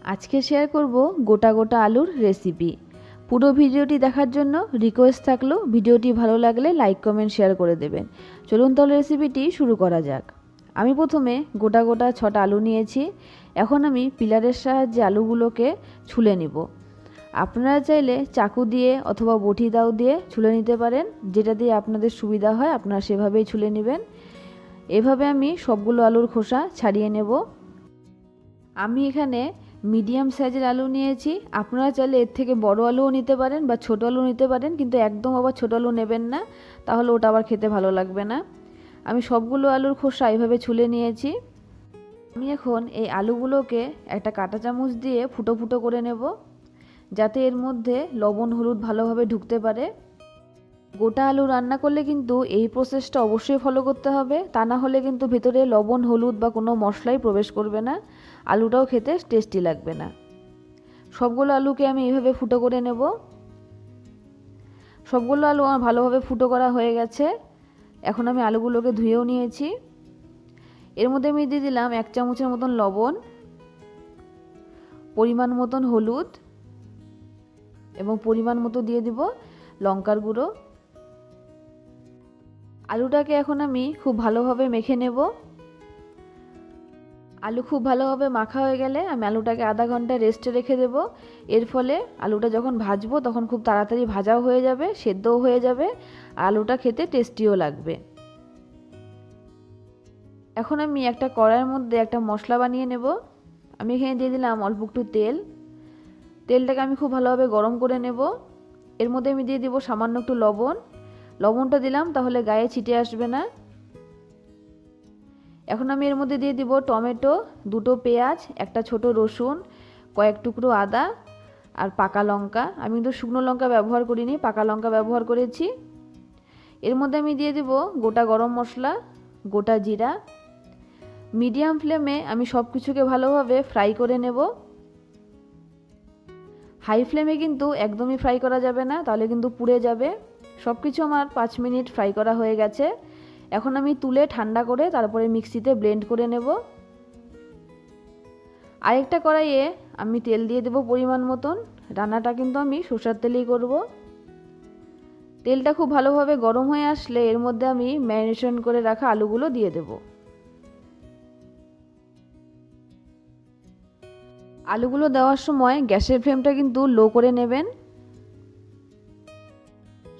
আজকে শেয়ার করব গোটা গোটা আলুর রেসিপি। পুরো ভিডিওটি দেখার জন্য রিকোয়েস্ট থাকলো ভিডিওটি ভালো লাগলে লাইক কমেন্ট শেয়ার করে দেবেন। চলুন তাহলে রেসিপিটি শুরু করা যাক। আমি প্রথমে গোটা গোটা 6টা আলু নিয়েছি। এখন আমি পিলারের সাহায্যে আলুগুলোকে ছুলে নিব। আপনারা চাইলে চাকু দিয়ে অথবা বটি দাও দিয়ে ছুলে নিতে পারেন, যেটা দিয়ে আপনাদের সুবিধা হয় আপনারা সেভাবেই ছুলে নেবেন। এভাবে আমি সবগুলো আলুর খোসা ছাড়িয়ে নেব। আমি এখানে মিডিয়াম সাইজের আলু নিয়েছি। আপনারা চাইলে এর থেকে বড় আলুও নিতে পারেন বা ছোট আলু নিতে পারেন, কিন্তু একদম আবার ছোট আলু নেবেন না, তাহলে ওটা আবার খেতে ভালো লাগবে না। আমি সবগুলো আলুর খোসা এইভাবে ছুলে নিয়েছি। আমি এখন এই আলুগুলোকে একটা কাঁটা চামচ দিয়ে ফুটো ফুটো করে নেব, যাতে এর মধ্যে লবণ হলুদ ভালোভাবে ঢুকতে পারে। গোটা আলু রান্না করলে কিন্তু এই প্রসেসটা অবশ্যই ফলো করতে হবে, তা না হলে কিন্তু ভেতরে লবণ হলুদ বা কোনো মশলাই প্রবেশ করবে না, আলুটাও খেতে টেস্টি লাগবে না। সবগুলো আলুকে আমি এইভাবে ফুটো করে নেব। সবগুলো আলু আমার ভালোভাবে ফুটো করা হয়ে গেছে। এখন আমি আলুগুলোকে ধুয়েও নিয়েছি। এর মধ্যে আমি দিয়ে দিলাম 1 চামচের মতন লবণ, পরিমাণ মতন হলুদ এবং পরিমাণ মতো দিয়ে দিব লঙ্কার গুঁড়ো। আলুটাকে এখন আমি খুব ভালোভাবে মেখে নেব। আলু খুব ভালোভাবে মাখা হয়ে গেলে আমি আলুটাকে আধা ঘন্টা রেস্টে রেখে দেব। এর ফলে আলুটা যখন ভাজবো তখন খুব তাড়াতাড়ি ভাজাও হয়ে যাবে, সেদ্ধও হয়ে যাবে, আর আলুটা খেতে টেস্টিও লাগবে। এখন আমি একটা কড়াইয়ের মধ্যে একটা মশলা বানিয়ে নেব। আমি এখানে দিয়ে দিলাম অল্প একটু তেল। তেলটাকে আমি খুব ভালোভাবে গরম করে নেব। এর মধ্যে আমি দিয়ে দিব সামান্য একটু লবণ। লবণটা দিলাম তাহলে গায়ে ছিটে আসবে না। এখন আমি এর মধ্যে দিয়ে দিব টমেটো, 2টো পেঁয়াজ, একটা ছোট রসুন, কয়েক টুকরো আদা আর পাকা লঙ্কা। আমি কিন্তু শুকনো লঙ্কা ব্যবহার করিনি, পাকা লঙ্কা ব্যবহার করেছি। এর মধ্যে আমি দিয়ে দিব গোটা গরম মশলা, গোটা জিরা। মিডিয়াম ফ্লেমে আমি সব কিছুকে ভালোভাবে ফ্রাই করে নেব। হাই ফ্লেমে কিন্তু একদমই ফ্রাই করা যাবে না, তাহলে কিন্তু পুড়ে যাবে। সব কিছু আমার 5 মিনিট ফ্রাই করা হয়ে গেছে। এখন আমি তুলে ঠান্ডা করে তারপরে মিক্সিতে ব্লেন্ড করে নেব। আরেকটা কড়াইয়ে আমি তেল দিয়ে দেব পরিমাণ মতন। রান্নাটা কিন্তু আমি সরষের তেলেই করব। তেলটা খুব ভালোভাবে গরম হয়ে আসলে এর মধ্যে আমি ম্যারিনেশন করে রাখা আলুগুলো দিয়ে দেব। আলুগুলো দেওয়ার সময় গ্যাসের ফ্লেমটা কিন্তু লো করে নেবেন।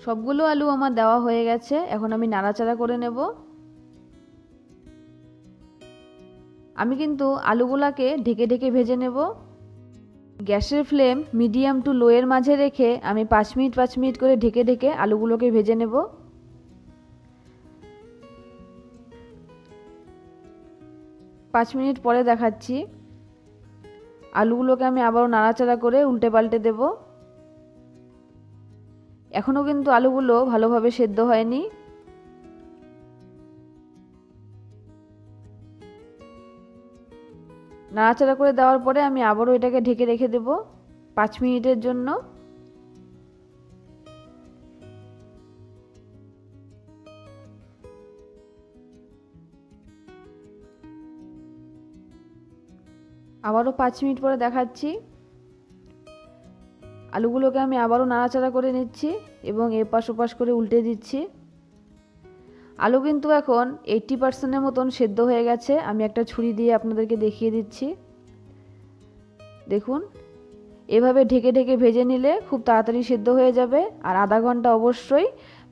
সবগুলো আলু আমার দেওয়া হয়ে গেছে। এখন আমি নাড়াচাড়া করে নেব। আমি কিন্তু আলুগুলাকে ঢেকে ঢেকে ভেজে নেব। গ্যাসের ফ্লেম মিডিয়াম টু লো এর মাঝে রেখে আমি 5 মিনিট করে ঢেকে ঢেকে আলুগুলোকে ভেজে নেব। 5 মিনিট পরে দেখাচ্ছি। আলুগুলোকে আমি আবারও নাড়াচাড়া করে উল্টে পাল্টে দেব। এখনও কিন্তু আলুগুলো ভালোভাবে সেদ্ধ হয়নি। নাড়াচাড়া করে দেওয়ার পরে আমি আবারও এটাকে ঢেকে রেখে দেব 5 মিনিটের জন্য। আবারও 5 মিনিট পরে দেখাচ্ছি। আলুগুলোকে আমি আবারও নাড়াচাড়া করে নিচ্ছি এবং এপাশ ওপাশ করে উল্টে দিচ্ছি। আলু কিন্তু এখন 80% মতন সেদ্ধ হয়ে গেছে। আমি একটা ছুরি দিয়ে আপনাদেরকে দেখিয়ে দিচ্ছি। দেখুন, এভাবে ঢেকে ঢেকে ভেজে নিলে খুব তাড়াতাড়ি সেদ্ধ হয়ে যাবে। আর আধা ঘন্টা অবশ্যই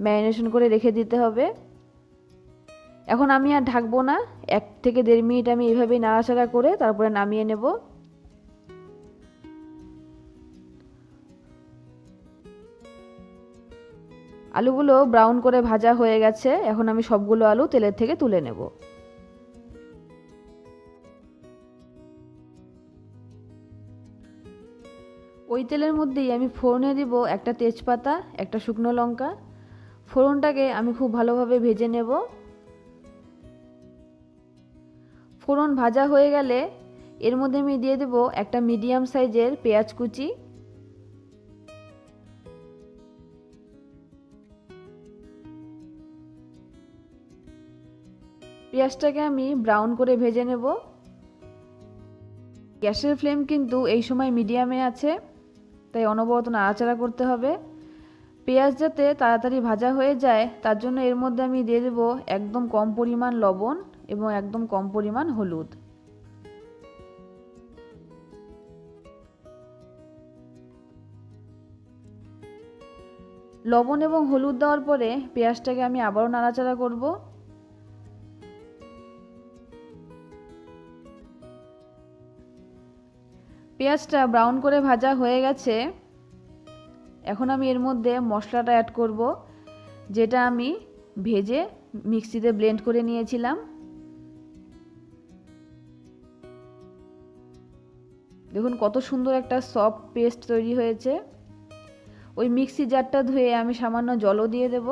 ম্যারিনেশন করে রেখে দিতে হবে। এখন আমি আর ঢাকবো না, 1 থেকে 1.5 মিনিট আমি এইভাবেই নাড়াচাড়া করে তারপরে নামিয়ে নেব। আলুগুলো ব্রাউন করে ভাজা হয়ে গেছে। এখন আমি সবগুলো আলু তেলের থেকে তুলে নেব। ওই তেলের মধ্যেই আমি ফোড়নে দিব একটা তেজপাতা, একটা শুকনো লঙ্কা। ফোড়নটাকে আমি খুব ভালোভাবে ভেজে নেব। ফোড়ন ভাজা হয়ে গেলে এর মধ্যে আমি দিয়ে দেব একটা মিডিয়াম সাইজের পেঁয়াজ কুচি। পেঁয়াজটাকে আমি ব্রাউন করে ভেজে নেব। গ্যাসের ফ্লেম কিন্তু এই সময় মিডিয়ামে আছে, তাই অনবরত নাড়াচাড়া করতে হবে। পেঁয়াজ যাতে তাড়াতাড়ি ভাজা হয়ে যায় তার জন্য এর মধ্যে আমি দিয়ে দেব একদম কম পরিমাণ লবণ এবং একদম কম পরিমাণ হলুদ। লবণ এবং হলুদ দেওয়ার পরে পেঁয়াজটাকে আমি আবারও নাড়াচাড়া করব। পেঁয়াজটা ব্রাউন করে ভাজা হয়ে গেছে। এখন আমি এর মধ্যে মশলাটা অ্যাড করব, যেটা আমি ভেজে মিক্সিতে ব্লেন্ড করে নিয়েছিলাম। দেখুন কত সুন্দর একটা সফট পেস্ট তৈরি হয়েছে। ওই মিক্সি জারটা ধুয়ে আমি সামান্য জলও দিয়ে দেব।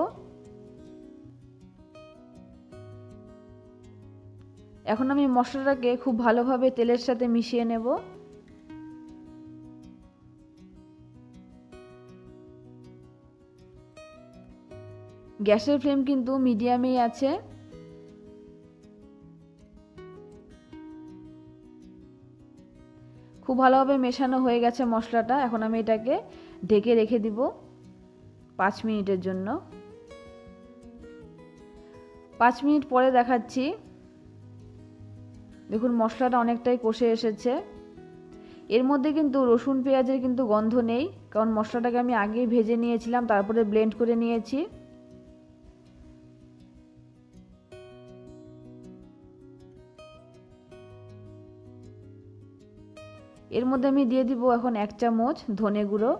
এখন আমি মশলাটাকে খুব ভালোভাবে তেলের সাথে মিশিয়ে নেব। গ্যাসের ফ্লেম কিন্তু মিডিয়ামেই আছে। খুব ভালোভাবে মেশানো হয়ে গেছে মশলাটা। এখন আমি এটাকে ঢেকে রেখে দিব 5 মিনিটের জন্য। 5 মিনিট পরে দেখাচ্ছি। দেখুন মশলাটা অনেকটাই কষে এসেছে। এর মধ্যে কিন্তু রসুন পেঁয়াজের কিন্তু গন্ধ নেই, কারণ মশলাটাকে আমি আগেই ভেজে নিয়েছিলাম, তারপরে ব্লেন্ড করে নিয়েছি। এর মধ্যে আমি দিয়ে দিব এখন 1 চামচ ধনে গুঁড়ো।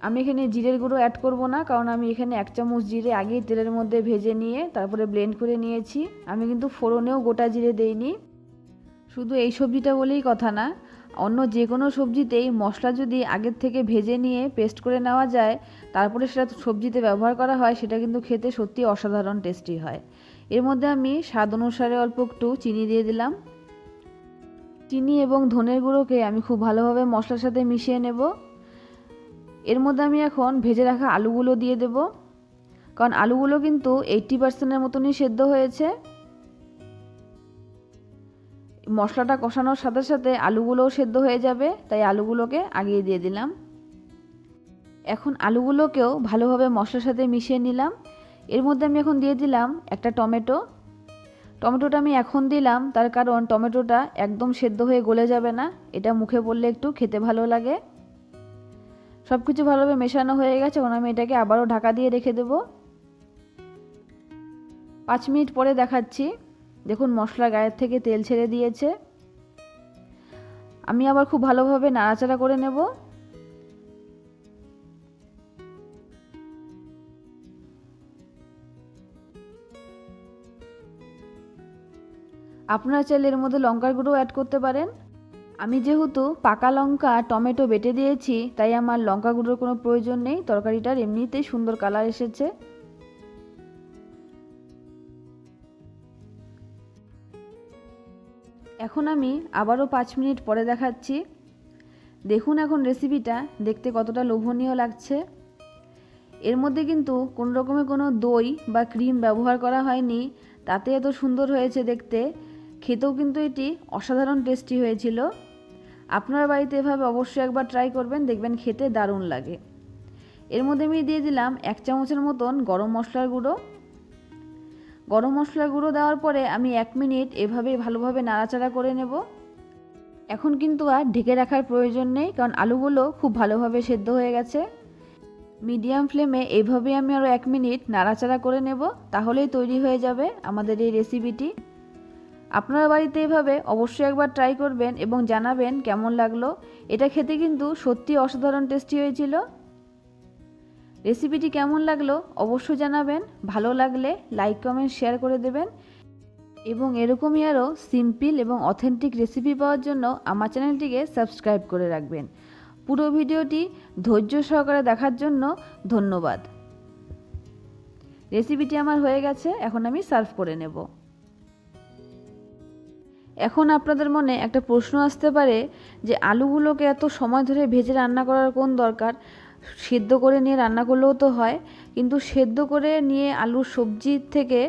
আমি এখানে জিরের গুঁড়ো অ্যাড করব না, কারণ আমি এখানে 1 চামচ জিরে আগেই তেলের মধ্যে ভেজে নিয়ে তারপরে ব্লেন্ড করে নিয়েছি। আমি কিন্তু ফোড়নেও গোটা জিরে দেইনি। শুধু এই সবজিটা বলেই কথা না, অন্য যে কোনো সবজিতেই মশলা যদি আগের থেকে ভেজে নিয়ে পেস্ট করে নেওয়া যায়, তারপরে সেটা সবজিতে ব্যবহার করা হয়, সেটা কিন্তু খেতে সত্যি অসাধারণ টেস্টি হয়। এর মধ্যে আমি স্বাদ অনুসারে অল্প একটু চিনি দিয়ে দিলাম। চিনি এবং ধনের গুঁড়োকে আমি খুব ভালোভাবে মশলার সাথে মিশিয়ে নেব। এর মধ্যে আমি এখন ভেজে রাখা আলুগুলো দিয়ে দেব, কারণ আলুগুলো কিন্তু 80% মতনই সেদ্ধ হয়েছে। মশলাটা কষানোর সাথে সাথে আলুগুলোও সেদ্ধ হয়ে যাবে, তাই আলুগুলোকে আগিয়ে দিয়ে দিলাম। এখন আলুগুলোকেও ভালোভাবে মশলার সাথে মিশিয়ে নিলাম। এর মধ্যে আমি এখন দিয়ে দিলাম একটা টমেটো। টমেটোটা আমি এখন দিলাম তার কারণ টমেটোটা একদম সেদ্ধ হয়ে গলে যাবে না, এটা মুখে পড়লে একটু খেতে ভালো লাগে। সব কিছু ভালোভাবে মেশানো হয়ে গেছে। এখন আমি এটাকে আবারও ঢাকা দিয়ে রেখে দেব। 5 মিনিট পরে দেখাচ্ছি। দেখুন মশলা গায়ের থেকে তেল ছেড়ে দিয়েছে। আমি আবার খুব ভালোভাবে নাড়াচাড়া করে নেব। আপনারা চাইলে এর মধ্যে লঙ্কার গুঁড়ো অ্যাড করতে পারেন। আমি যেহেতু পাকা লঙ্কা টমেটো বেটে দিয়েছি, তাই আমার লঙ্কা গুঁড়োর কোনো প্রয়োজন নেই। তরকারিটার এমনিতেই সুন্দর কালার এসেছে। এখন আমি আবারও 5 মিনিট পরে দেখাচ্ছি। দেখুন এখন রেসিপিটা দেখতে কতটা লোভনীয় লাগছে। এর মধ্যে কিন্তু কোনো রকমের কোনো দই বা ক্রিম ব্যবহার করা হয়নি, তাতে এত সুন্দর হয়েছে দেখতে। খেতেও কিন্তু এটি অসাধারণ টেস্টি হয়েছিল। আপনার বাড়িতে এভাবে অবশ্যই একবার ট্রাই করবেন, দেখবেন খেতে দারুণ লাগে। এর মধ্যে আমি দিয়ে দিলাম 1 চামচের মতন গরম মশলার গুঁড়ো। গরম মশলার গুঁড়ো দেওয়ার পরে আমি 1 মিনিট এভাবেই ভালোভাবে নাড়াচাড়া করে নেব। এখন কিন্তু আর ঢেকে রাখার প্রয়োজন নেই, কারণ আলুগুলো খুব ভালোভাবে সেদ্ধ হয়ে গেছে। মিডিয়াম ফ্লেমে এইভাবেই আমি আরও 1 মিনিট নাড়াচাড়া করে নেব, তাহলেই তৈরি হয়ে যাবে আমাদের এই রেসিপিটি। আপনারা বাড়িতে এভাবে অবশ্যই একবার ট্রাই করবেন এবং জানাবেন কেমন লাগলো। এটা খেতে কিন্তু সত্যি অসাধারণ টেস্টি হয়েছিল। রেসিপিটি কেমন লাগলো অবশ্যই জানাবেন। ভালো লাগলে লাইক কমেন্ট শেয়ার করে দেবেন এবং এরকমই আরও সিম্পল এবং অথেন্টিক রেসিপি পাওয়ার জন্য আমার চ্যানেলটিকে সাবস্ক্রাইব করে রাখবেন। পুরো ভিডিওটি ধৈর্য সহকারে দেখার জন্য ধন্যবাদ। রেসিপিটি আমার হয়ে গেছে, এখন আমি সার্ভ করে নেব। এখন আপনাদের মনে একটা প্রশ্ন আসতে পারে যে আলুগুলোকে এত সময় ধরে ভেজে রান্না করার কোন দরকার, সেদ্ধ করে নিয়ে রান্না করলেও তো হয়। কিন্তু সেদ্ধ করে নিয়ে আলুর সবজির থেকে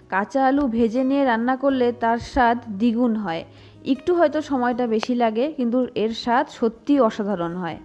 কাঁচা আলু ভেজে নিয়ে রান্না করলে তার স্বাদ দ্বিগুণ হয়। একটু হয়তো সময়টা বেশি লাগে, কিন্তু এর স্বাদ সত্যিই অসাধারণ হয়।